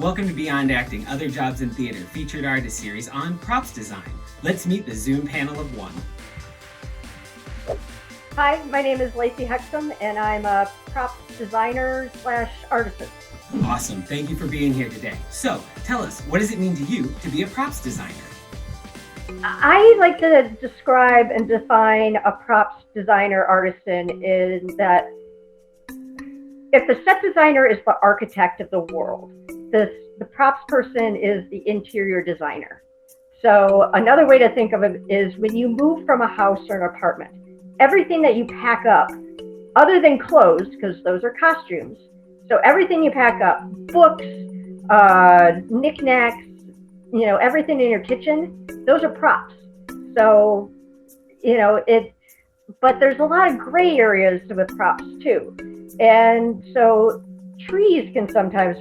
Welcome to Beyond Acting, Other Jobs in Theater, featured artist series on props design. Let's meet the Zoom panel of one. Hi, my name is Lacie Hexom, and I'm a props designer / artisan. Awesome, thank you for being here today. So, tell us, what does it mean to you to be a props designer? I like to describe and define a props designer artisan is that if the set designer is the architect of the world, the props person is the interior designer. So another way to think of it is when you move from a house or an apartment, everything that you pack up, other than clothes, because those are costumes, so everything you pack up, books, knickknacks, everything in your kitchen, those are props. So, but there's a lot of gray areas with props too. And so trees can sometimes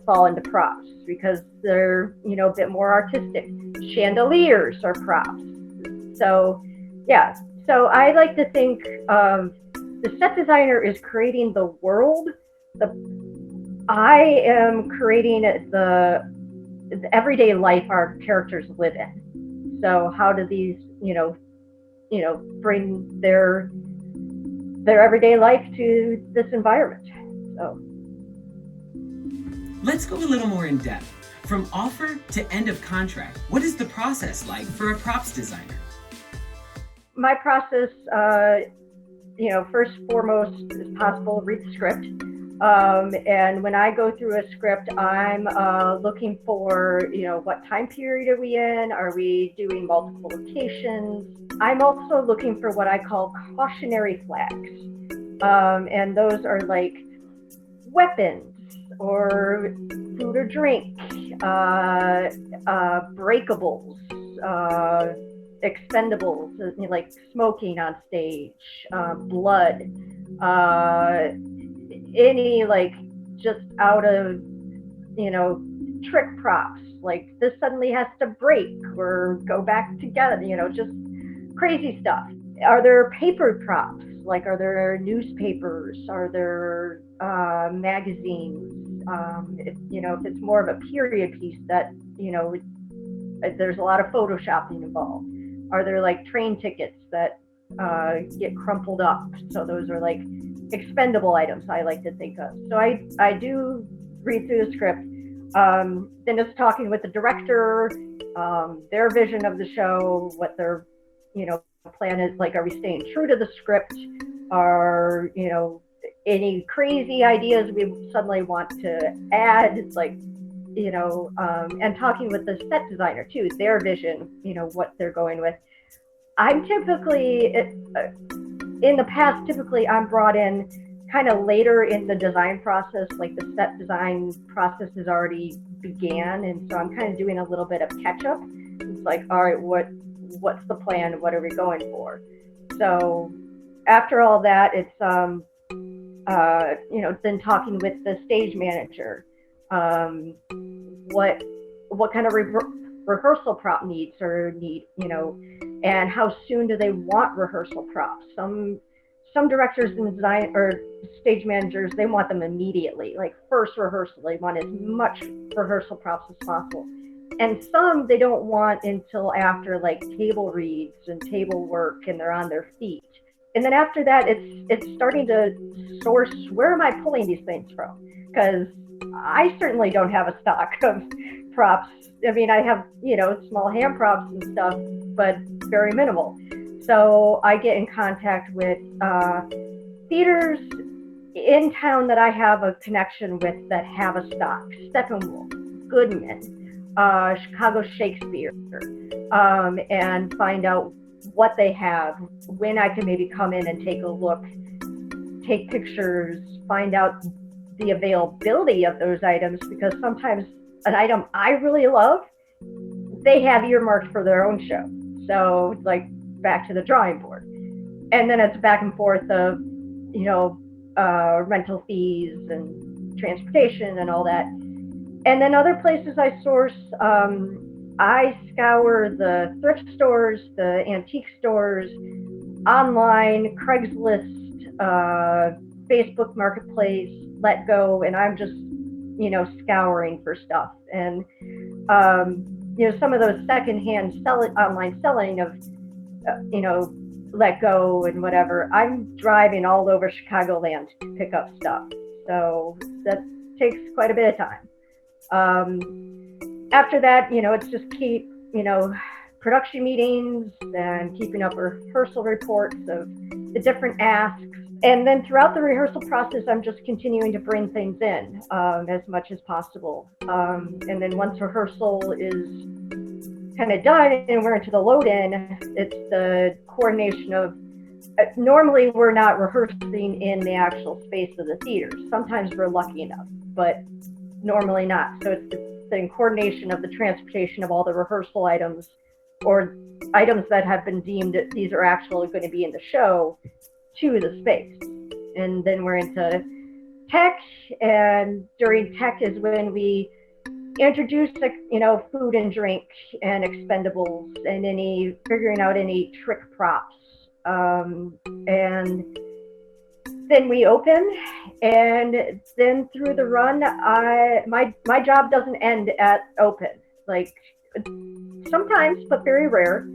fall into props because they're, a bit more artistic. Chandeliers are props. So, yeah. So I like to think the set designer is creating the world. I am creating the everyday life our characters live in. So how do these, bring their everyday life to this environment? So let's go a little more in depth. From offer to end of contract, what is the process like for a props designer? My process, first and foremost, as possible, read the script. And when I go through a script, I'm looking for, what time period are we in? Are we doing multiple locations? I'm also looking for what I call cautionary flags. And those are like weapons or food or drink, breakables, expendables, like smoking on stage, blood, any like just out of, trick props, like this suddenly has to break or go back together, just crazy stuff. Are there paper props? Like, are there newspapers? Are there magazines? If it's more of a period piece that, there's a lot of photoshopping involved. Are there like train tickets that get crumpled up? So those are like expendable items I like to think of. So I do read through the script. Then it's talking with the director, their vision of the show, what their, plan is. Like, are we staying true to the script? Are, any crazy ideas we suddenly want to add? It's like, and talking with the set designer too, their vision, what they're going with. I'm typically, in the past, typically I'm brought in kind of later in the design process, like the set design process has already began. And so I'm kind of doing a little bit of catch up. It's like, all right, what's the plan? What are we going for? So after all that, it's, then talking with the stage manager, what kind of rehearsal prop needs, and how soon do they want rehearsal props? Some directors and design or stage managers, they want them immediately, like first rehearsal. They want as much rehearsal props as possible. And some they don't want until after, like table reads and table work and they're on their feet. And then after that, it's starting to source, where am I pulling these things from? Because I certainly don't have a stock of props. I mean, I have, small hand props and stuff, but very minimal. So I get in contact with theaters in town that I have a connection with that have a stock. Steppenwolf, Goodman, Chicago Shakespeare, and find out what they have, when I can maybe come in and take a look, take pictures, find out the availability of those items, because sometimes an item I really love, they have earmarked for their own show. So it's like back to the drawing board. And then it's back and forth of, rental fees and transportation and all that. And then other places I source, I scour the thrift stores, the antique stores, online, Craigslist, Facebook Marketplace, Let Go, and I'm just scouring for stuff. And, some of those secondhand online selling of, Let Go and whatever, I'm driving all over Chicagoland to pick up stuff. So that takes quite a bit of time. After that, it's just keep, production meetings and keeping up rehearsal reports of the different asks. And then throughout the rehearsal process, I'm just continuing to bring things in as much as possible. And then once rehearsal is kind of done and we're into the load-in, it's the coordination of, normally we're not rehearsing in the actual space of the theater. Sometimes we're lucky enough, but normally not. So it's the coordination of the transportation of all the rehearsal items or items that have been deemed that these are actually going to be in the show to the space. And then we're into tech, and during tech is when we introduce food and drink and expendables and figuring out any trick props. And then we open, and then through the run, my job doesn't end at open. Like sometimes, but very rare,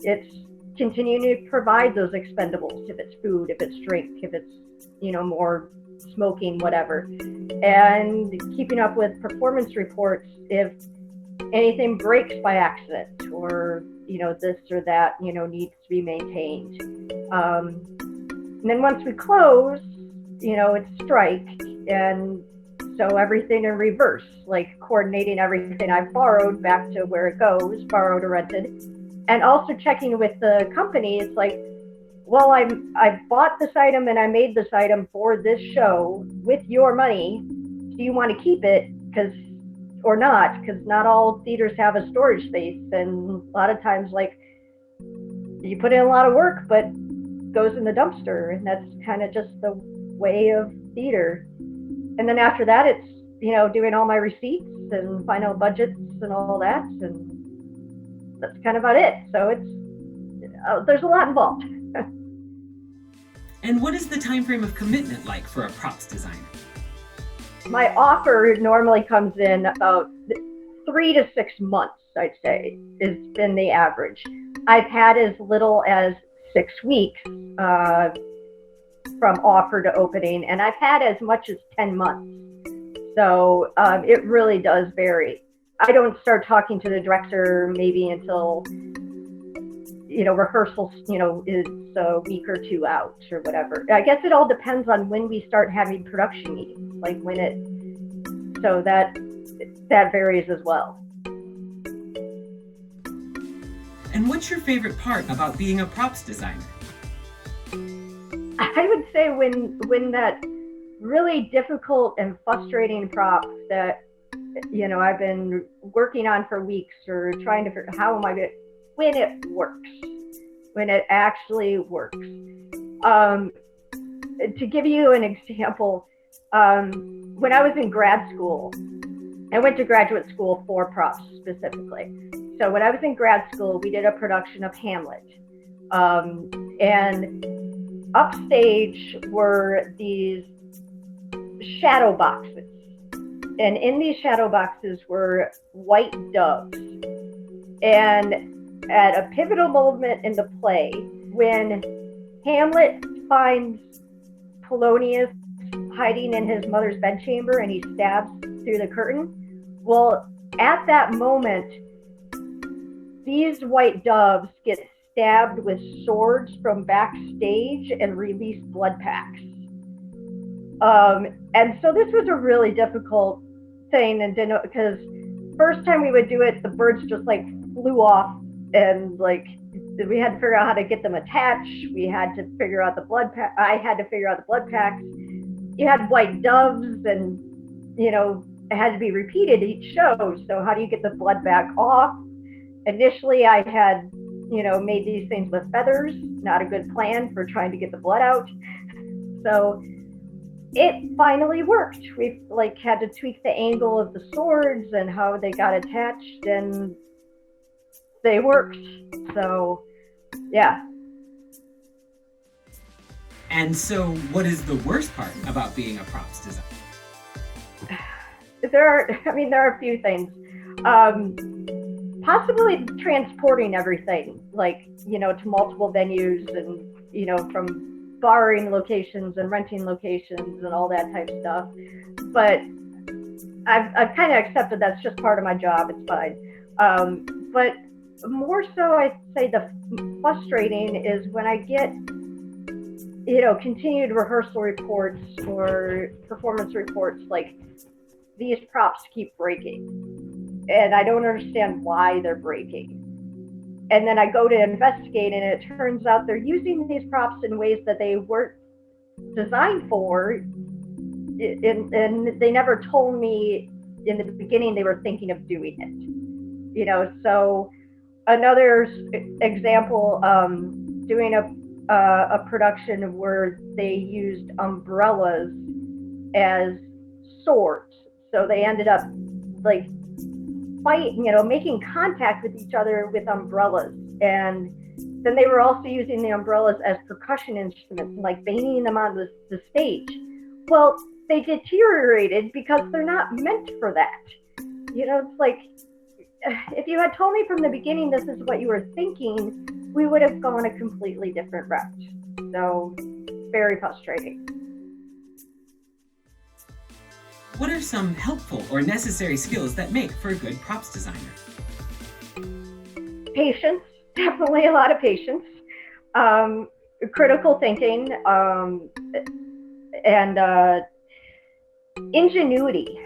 it's continuing to provide those expendables, if it's food, if it's drink, if it's more smoking, whatever, and keeping up with performance reports if anything breaks by accident or this or that needs to be maintained. And then once we close, it's strike, and so everything in reverse, like coordinating everything I've borrowed back to where it goes, borrowed or rented. And also checking with the company, it's like, well, I bought this item and I made this item for this show with your money. Do you want to keep it? Or not? Because not all theaters have a storage space, and a lot of times, like, you put in a lot of work, but goes in the dumpster, and that's kind of just the way of theater. And then after that, it's doing all my receipts and final budgets and all that, and that's kind of about it. So it's there's a lot involved. And what is the time frame of commitment like for a props designer? My offer normally comes in about 3 to 6 months, I'd say, has been the average. I've had as little as 6 weeks from offer to opening, and I've had as much as 10 months. So it really does vary. I don't start talking to the director maybe until rehearsal is a week or two out or whatever. I guess it all depends on when we start having production meetings, like so that varies as well. And what's your favorite part about being a props designer? I would say when that really difficult and frustrating prop that I've been working on for weeks or trying to figure out how am I going to, when it works, when it actually works. To give you an example, when I was in grad school, I went to graduate school for props specifically. So when I was in grad school, we did a production of Hamlet. And upstage were these shadow boxes. And in these shadow boxes were white doves. And at a pivotal moment in the play, when Hamlet finds Polonius hiding in his mother's bedchamber and he stabs through the curtain, well, at that moment, these white doves get stabbed with swords from backstage and release blood packs. And so this was a really difficult thing, and because first time we would do it, the birds just like flew off, and like we had to figure out how to get them attached. We had to figure out the blood pack. I had to figure out the blood packs. You had white doves, and it had to be repeated each show. So how do you get the blood back off? Initially, I had made these things with feathers. Not a good plan for trying to get the blood out. So it finally worked. We had to tweak the angle of the swords and how they got attached, and they worked. So, yeah. And so, what is the worst part about being a props designer? there are a few things. Um, Possibly transporting everything, like, to multiple venues, and, from borrowing locations and renting locations and all that type of stuff. But I've kind of accepted that's just part of my job. It's fine. But more so, I'd say the frustrating is when I get, continued rehearsal reports or performance reports, like, these props keep breaking, and I don't understand why they're breaking. And then I go to investigate, and it turns out they're using these props in ways that they weren't designed for, and they never told me in the beginning they were thinking of doing it. So another example, doing a production where they used umbrellas as swords. So they ended up, like, making contact with each other with umbrellas. And then they were also using the umbrellas as percussion instruments and, like, banging them on the stage. Well, they deteriorated because they're not meant for that. It's like, if you had told me from the beginning this is what you were thinking, we would have gone a completely different route. So, very frustrating. What are some helpful or necessary skills that make for a good props designer? Patience, definitely a lot of patience. Critical thinking, and ingenuity.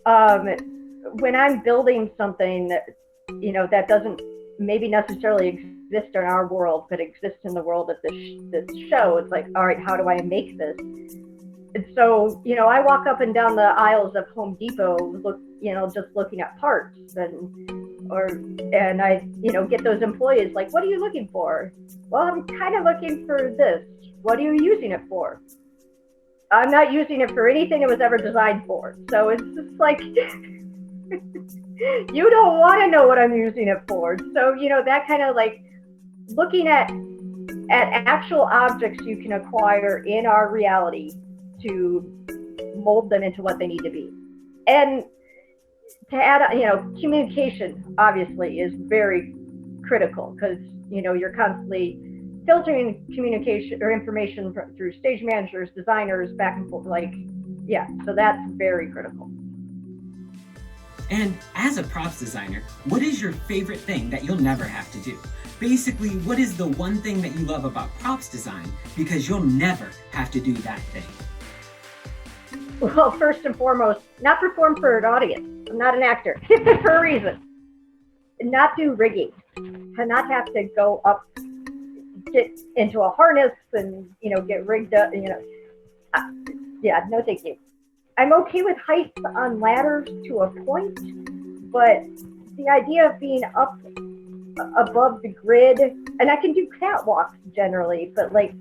When I'm building something that doesn't maybe necessarily exist in our world, but exists in the world of this show, it's like, all right, how do I make this? And so, I walk up and down the aisles of Home Depot, just looking at parts, and I, get those employees like, what are you looking for? Well, I'm kind of looking for this. What are you using it for? I'm not using it for anything it was ever designed for. So it's just like, you don't want to know what I'm using it for. So, that kind of, like, looking at actual objects you can acquire in our reality to mold them into what they need to be. And to add, communication obviously is very critical, because, you're constantly filtering communication or information through stage managers, designers, back and forth. So that's very critical. And as a props designer, what is your favorite thing that you'll never have to do? Basically, what is the one thing that you love about props design because you'll never have to do that thing? Well, first and foremost, not perform for an audience. I'm not an actor for a reason. Not do rigging. To not have to go up, get into a harness and, get rigged up, no thank you. I'm okay with heights on ladders to a point, but the idea of being up above the grid, and I can do catwalks generally, but, like,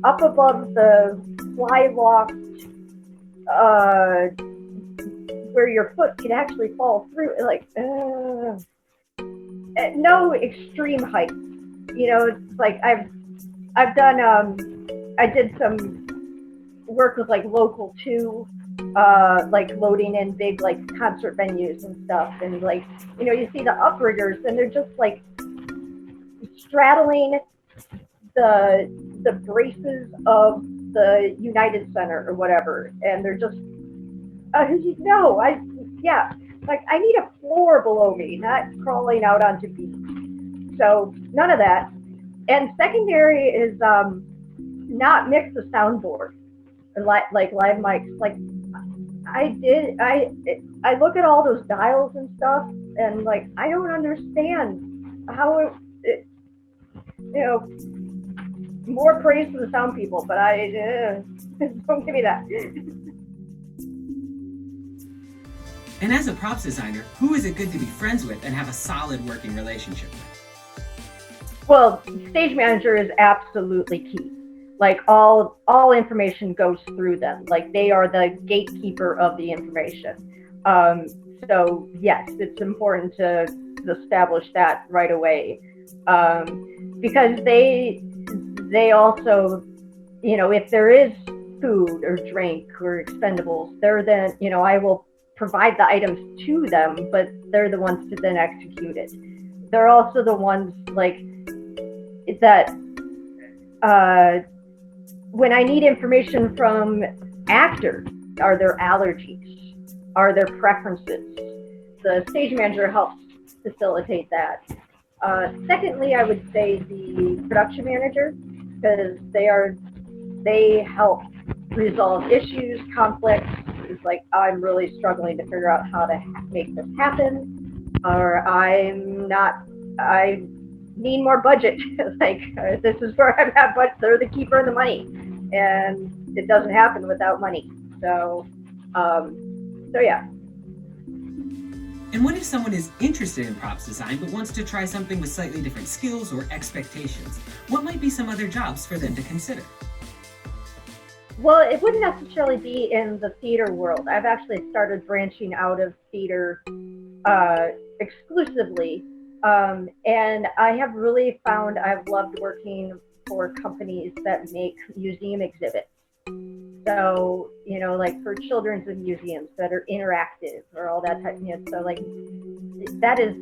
up above the fly loft, where your foot can actually fall through, like, no extreme heights. It's like I've done, I did some work with, like, Local 2, like, loading in big, like, concert venues and stuff, and, like, you see the upriggers, and they're just, like, straddling the braces of the United Center or whatever, and they're just, like, I need a floor below me, not crawling out onto beams. So none of that. And secondary is not mix the soundboard, like live mics. Like, I look at all those dials and stuff, and, like, I don't understand how it more praise to the sound people, but don't give me that. And as a props designer, who is it good to be friends with and have a solid working relationship with? Well, stage manager is absolutely key. Like, all information goes through them. Like, they are the gatekeeper of the information. So yes, it's important to establish that right away, because they also, if there is food or drink or expendables, they're then, I will provide the items to them, but they're the ones to then execute it. They're also the ones like that when I need information from actors, are there allergies? Are there preferences? The stage manager helps facilitate that. Secondly, I would say the production manager, because they help resolve issues, conflicts. It's like, I'm really struggling to figure out how to make this happen, or I need more budget. Like, this is where I'm at, but they're the keeper of the money, and it doesn't happen without money. So yeah. And what if someone is interested in props design but wants to try something with slightly different skills or expectations? What might be some other jobs for them to consider? Well, it wouldn't necessarily be in the theater world. I've actually started branching out of theater exclusively. And I have really found I've loved working for companies that make museum exhibits. So, like for children's museums that are interactive or all that type, so like that is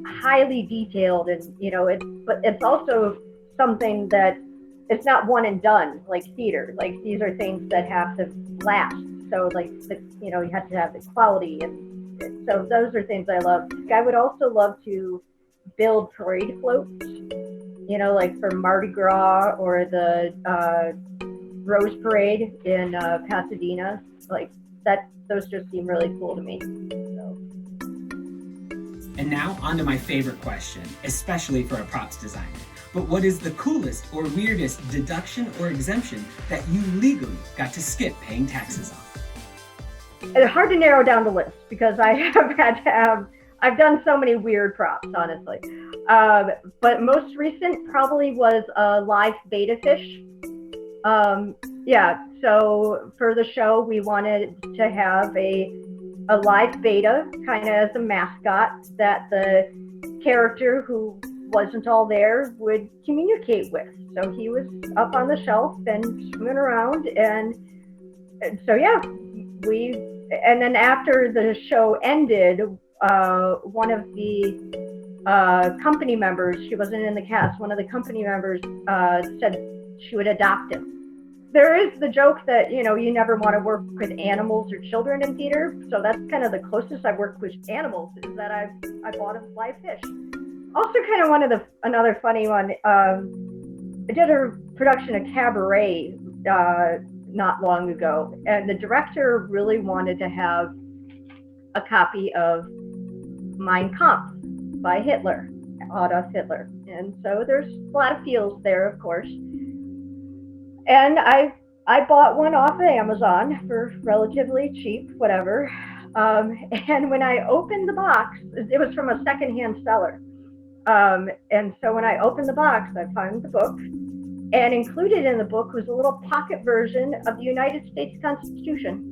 highly detailed, and, but it's also something that it's not one and done like theater. Like, these are things that have to last. So like, you have to have the quality. And so those are things I love. I would also love to build parade floats, like for Mardi Gras or the Rose Parade in Pasadena. Like that, those just seem really cool to me. So. And now on to my favorite question, especially for a props designer. But what is the coolest or weirdest deduction or exemption that you legally got to skip paying taxes on? It's hard to narrow down the list because I have had to have, I've done so many weird props, honestly. But most recent probably was a live betta fish. Yeah, so for the show, we wanted to have a live betta kind of as a mascot that the character who wasn't all there would communicate with. So he was up on the shelf and swimming around, and so yeah, and then after the show ended, one of the company members, she wasn't in the cast, one of the company members said she would adopt him. There is the joke that, you never want to work with animals or children in theater, so that's kind of the closest I've worked with animals, is that I bought a live fish. Also, kind of another funny one. I did a production of Cabaret not long ago, and the director really wanted to have a copy of Mein Kampf by Hitler, Adolf Hitler, and so there's a lot of feels there, of course. And I bought one off of Amazon for relatively cheap, whatever. And when I opened the box, it was from a secondhand seller. And so when I opened the box, I found the book, and included in the book was a little pocket version of the United States Constitution.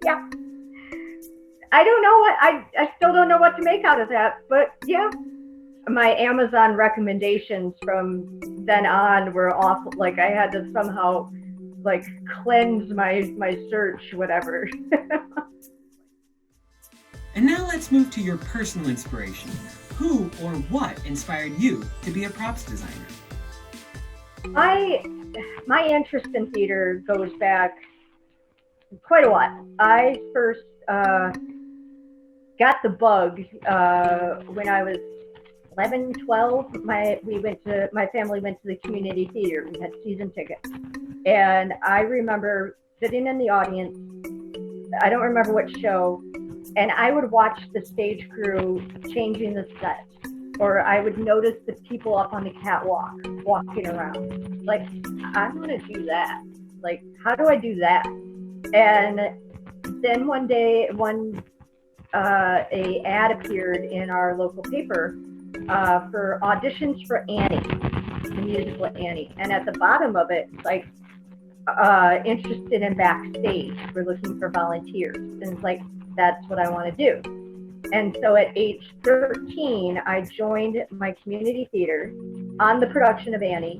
Yeah. I don't know I still don't know what to make out of that, but yeah. My Amazon recommendations from then on were awful. Like, I had to somehow like cleanse my search, whatever. And now let's move to your personal inspiration. Who or what inspired you to be a props designer? My interest in theater goes back quite a while. I first got the bug when I was 11, 12. My family went to the community theater. We had season tickets. And I remember sitting in the audience, I don't remember what show, and I would watch the stage crew changing the set, or I would notice the people up on the catwalk walking around. Like, I want to do that. Like, how do I do that? And then one day, a ad appeared in our local paper for auditions for Annie, the musical Annie. And at the bottom of it, like, interested in backstage, we're looking for volunteers. And it's like, that's what I want to do. And so at age 13, I joined my community theater on the production of Annie,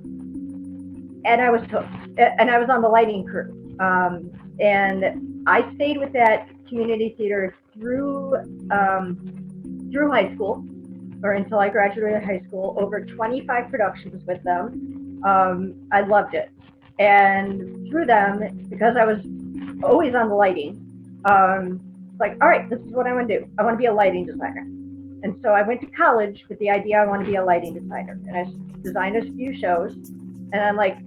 and I was hooked. And I was on the lighting crew. And I stayed with that community theater through high school, or until I graduated high school. Over 25 productions with them. I loved it. And through them, because I was always on the lighting, like, all right, this is what I want to do. I want to be a lighting designer. And so I went to college with the idea I want to be a lighting designer. And I designed a few shows. And I'm like,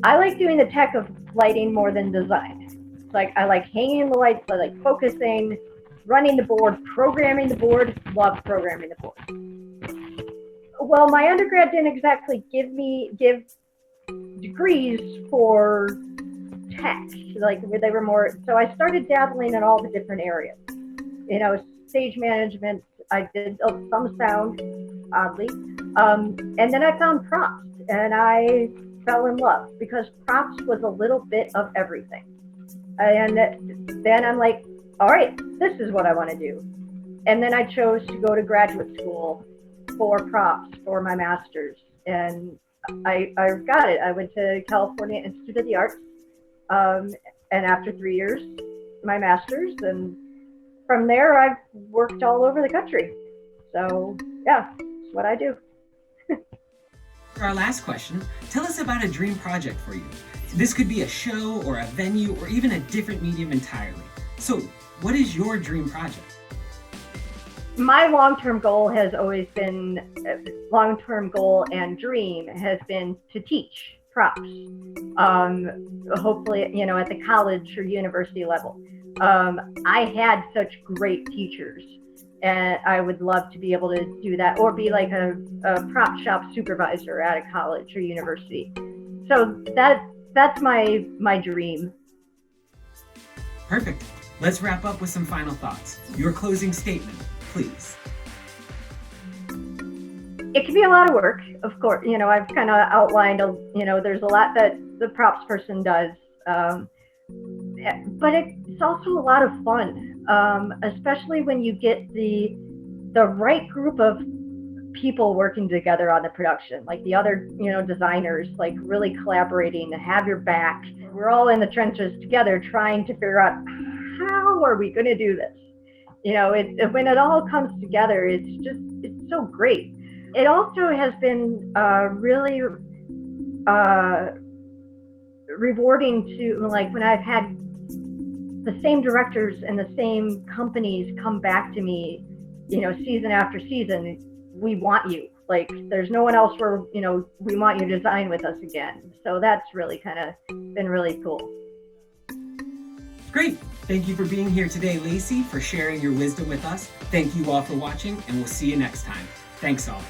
I like doing the tech of lighting more than design. It's like, I like hanging the lights, I like focusing, running the board, programming the board, love programming the board. Well, my undergrad didn't exactly give degrees for tech, like where they were more, so I started dabbling in all the different areas. Stage management, I did some sound, oddly. And then I found props, and I fell in love because props was a little bit of everything. And then I'm like, all right, this is what I want to do. And then I chose to go to graduate school for props for my master's. And I got it. I went to California Institute of the Arts. And after 3 years, my master's. And from there, I've worked all over the country. So yeah, that's what I do. For our last question, tell us about a dream project for you. This could be a show or a venue or even a different medium entirely. So what is your dream project? My long-term goal has always been, long-term goal and dream has been to teach props. Hopefully, at the college or university level. I had such great teachers, and I would love to be able to do that, or be like a prop shop supervisor at a college or university. So that's my dream. Perfect. Let's wrap up with some final thoughts. Your closing statement, please. It can be a lot of work, of course. I've kind of outlined, there's a lot that the props person does. But it's also a lot of fun, especially when you get the right group of people working together on the production, like the other, designers, like really collaborating to have your back. We're all in the trenches together trying to figure out, how are we going to do this? When it all comes together, it's so great. It also has been really rewarding to, like, when I've had the same directors and the same companies come back to me, season after season. We want you. Like, there's no one else where, we want you to design with us again. So that's really kind of been really cool. Great. Thank you for being here today, Lacie, for sharing your wisdom with us. Thank you all for watching, and we'll see you next time. Thanks all.